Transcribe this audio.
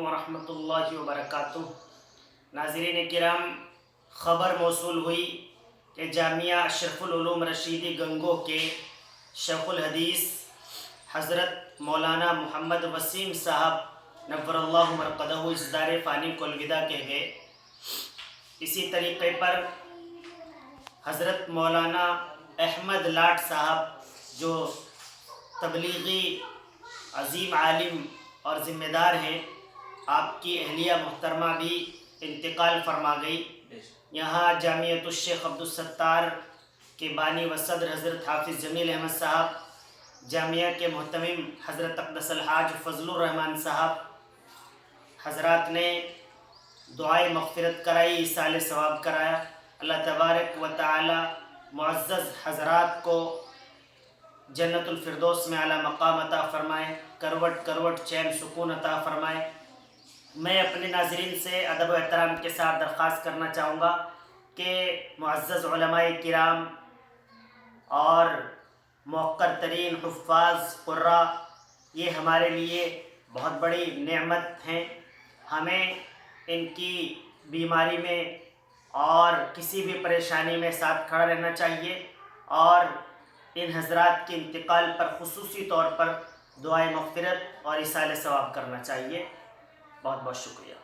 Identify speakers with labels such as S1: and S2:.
S1: ورحمۃ اللہ وبرکاتہ۔ ناظرین کرام، خبر موصول ہوئی کہ جامعہ اشرف العلوم رشیدی گنگو کے شیخ الحدیث حضرت مولانا محمد وسیم صاحب نور اللہ مرقدہ اس دار فانی کو الوداع کہہ گئے۔ اسی طریقے پر حضرت مولانا احمد لاٹ صاحب جو تبلیغی عظیم عالم اور ذمہ دار ہیں، آپ کی اہلیہ محترمہ بھی انتقال فرما گئی۔ یہاں جامعۃ الشیخ عبدالستار کے بانی و صدر حضرت حافظ جمیل احمد صاحب، جامعہ کے محتمم حضرت اقدس الحاج فضل الرحمن صاحب حضرات نے دعائے مغفرت کرائی، ایصال ثواب کرایا۔ اللہ تبارک و تعالی معزز حضرات کو جنت الفردوس میں اعلیٰ مقام عطا فرمائے، کروٹ کروٹ چین سکون عطا فرمائے۔ میں اپنے ناظرین سے ادب و احترام کے ساتھ درخواست کرنا چاہوں گا کہ معزز علماء کرام اور موقر ترین حفاظ قراء یہ ہمارے لیے بہت بڑی نعمت ہیں۔ ہمیں ان کی بیماری میں اور کسی بھی پریشانی میں ساتھ کھڑا رہنا چاہیے، اور ان حضرات کے انتقال پر خصوصی طور پر دعائے مغفرت اور ایصال ثواب کرنا چاہیے۔ بہت بہت شکریہ۔